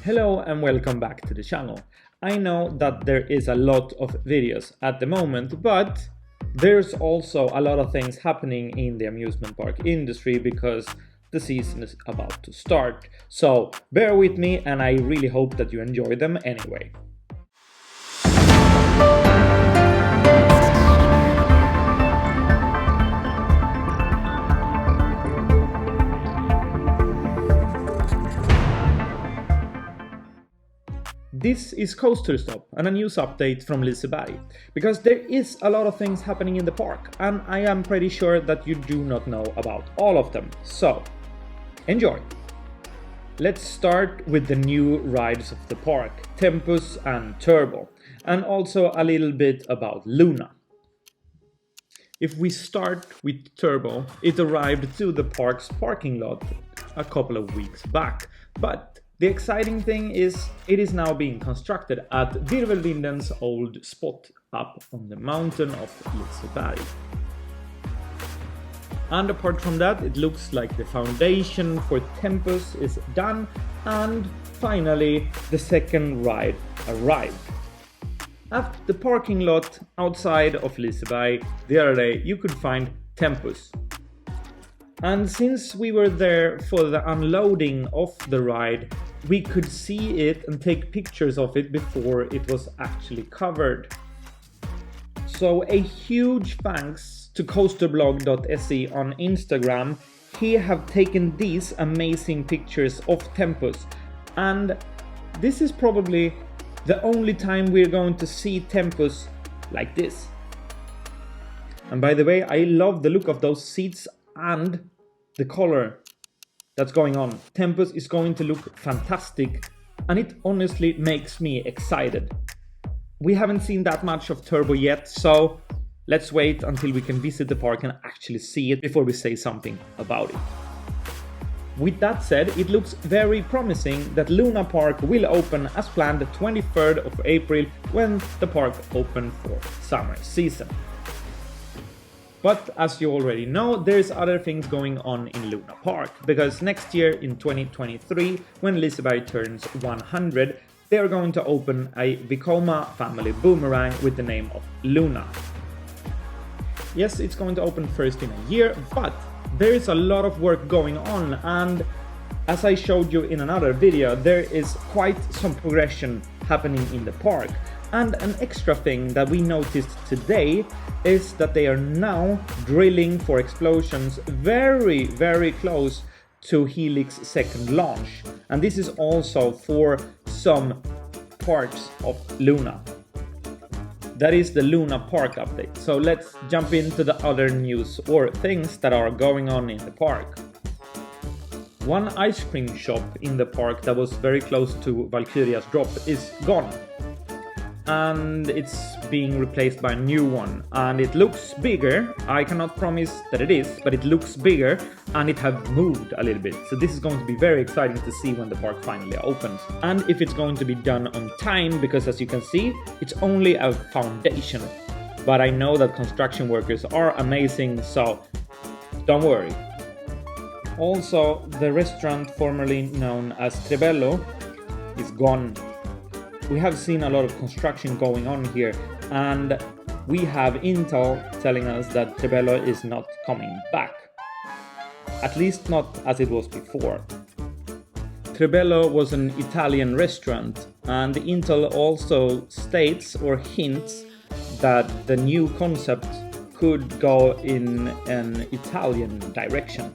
Hello and welcome back to the channel. I know that there is a lot of videos at the moment, but there's also a lot of things happening in the amusement park industry because the season is about to start. So bear with me and I really hope that you enjoy them anyway. This is Coaster Stop and a news update from Liseberg, because there is a lot of things happening in the park and I am pretty sure that you do not know about all of them, so enjoy! Let's start with the new rides of the park, Tempus and Trebello, and also a little bit about Luna. If we start with Trebello, it arrived to the park's parking lot a couple of weeks back, but the exciting thing is it is now being constructed at Virvelvindens old spot up on the mountain of Liseberg. And apart from that, it looks like the foundation for Tempus is done and finally the second ride arrived. At the parking lot outside of Liseberg the other day you could find Tempus. And since we were there for the unloading of the ride, we could see it and take pictures of it before it was actually covered. So a huge thanks to Coasterblog.se on Instagram. He have taken these amazing pictures of Tempus, and this is probably the only time we're going to see Tempus like this. And by the way, I love the look of those seats and the color that's going on. Tempus is going to look fantastic and it honestly makes me excited. We haven't seen that much of Trebello yet, so let's wait until we can visit the park and actually see it before we say something about it. With that said, it looks very promising that Luna Park will open as planned the 23rd of April when the park opens for summer season. But as you already know, there's other things going on in Luna Park, because next year in 2023, when Liseberg turns 100, they are going to open a Vekoma family boomerang with the name of Luna. Yes, it's going to open first in a year, but there is a lot of work going on, and as I showed you in another video, there is quite some progression happening in the park. And an extra thing that we noticed today is that they are now drilling for explosions very, very close to Helix's second launch. And this is also for some parts of Luna. That is the Luna Park update. So let's jump into the other news or things that are going on in the park. One ice cream shop in the park that was very close to Valkyria's drop is gone. And it's being replaced by a new one, and it looks bigger. I cannot promise that it is, but it looks bigger and it have moved a little bit. So this is going to be very exciting to see when the park finally opens, and if it's going to be done on time, because as you can see, it's only a foundation. But I know that construction workers are amazing, so don't worry. Also, the restaurant formerly known as Trebello is gone. We have seen a lot of construction going on here, and we have intel telling us that Trebello is not coming back. At least not as it was before. Trebello was an Italian restaurant, and the intel also states or hints that the new concept could go in an Italian direction.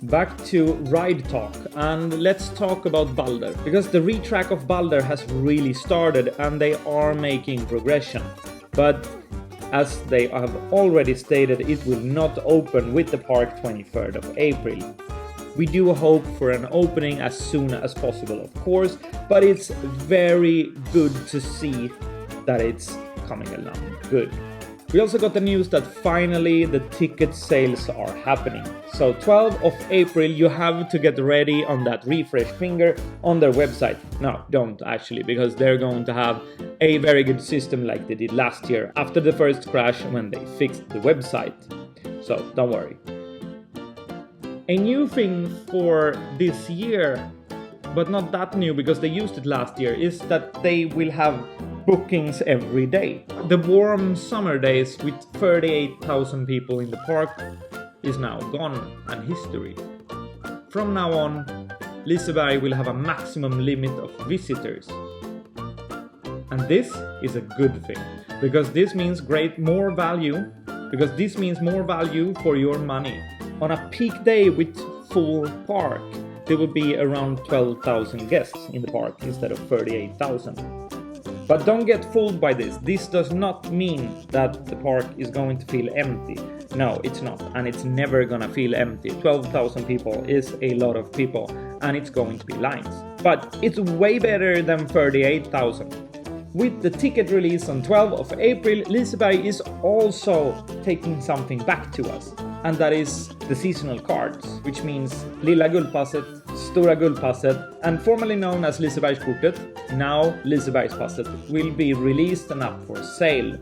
Back to ride talk, and let's talk about Balder, because the retrack of Balder has really started and they are making progression. But as they have already stated, it will not open with the park 23rd of April. We do hope for an opening as soon as possible, of course, but it's very good to see that it's coming along good. We also got the news that finally the ticket sales are happening. So 12th of April you have to get ready on that refresh finger on their website. No, don't actually, because they're going to have a very good system like they did last year after the first crash when they fixed the website. So don't worry. A new thing for this year, but not that new because they used it last year, is that they will have bookings every day. The warm summer days with 38,000 people in the park is now gone and history. From now on, Liseberg will have a maximum limit of visitors. And this is a good thing, because this means more value for your money. On a peak day with full park, there will be around 12,000 guests in the park instead of 38,000. But don't get fooled by this. This does not mean that the park is going to feel empty. No, it's not, and it's never gonna feel empty. 12,000 people is a lot of people, and it's going to be lines. But it's way better than 38,000. With the ticket release on 12th of April, Liseberg is also taking something back to us. And that is the seasonal cards, which means Lilla Guldpasset, Stora Guldpasset, and formerly known as Lisebergskortet, now Lisebergspasset, will be released and up for sale.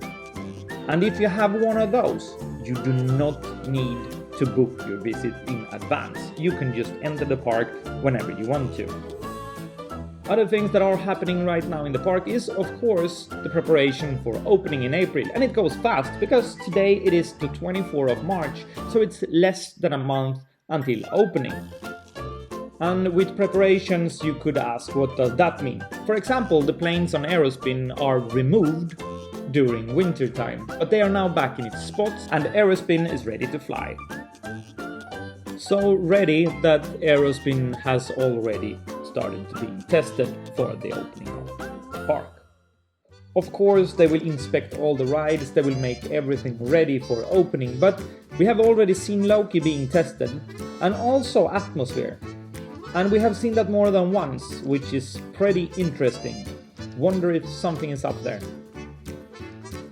And if you have one of those, you do not need to book your visit in advance. You can just enter the park whenever you want to. Other things that are happening right now in the park is, of course, the preparation for opening in April. And it goes fast, because today it is the 24th of March, so it's less than a month until opening. And with preparations, you could ask, what does that mean? For example, the planes on Aerospin are removed during winter time, but they are now back in its spots, and Aerospin is ready to fly. So ready that Aerospin has already started to be tested for the opening of the park. Of course, they will inspect all the rides, they will make everything ready for opening, but we have already seen Loki being tested, and also Atmosphere. And we have seen that more than once, which is pretty interesting. Wonder if something is up there.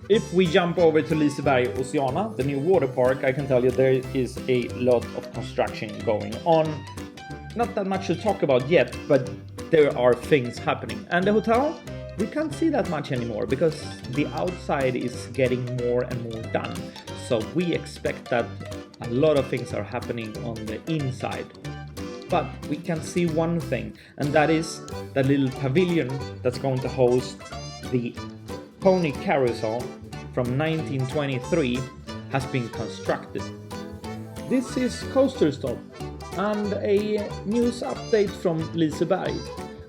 If we jump over to Liseberg Oceana, the new water park, I can tell you there is a lot of construction going on. Not that much to talk about yet, but there are things happening. And the hotel, we can't see that much anymore because the outside is getting more and more done. So we expect that a lot of things are happening on the inside. But we can see one thing, and that is the little pavilion that's going to host the pony carousel from 1923 has been constructed. This is Coasterblog and a news update from Liseberg.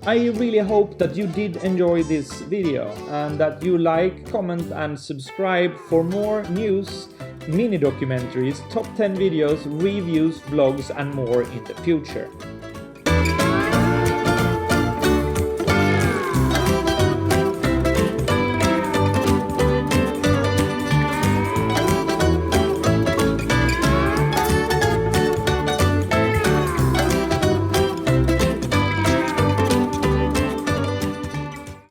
I really hope that you did enjoy this video and that you like, comment and subscribe for more news, mini documentaries, top 10 videos, reviews, vlogs and more in the future.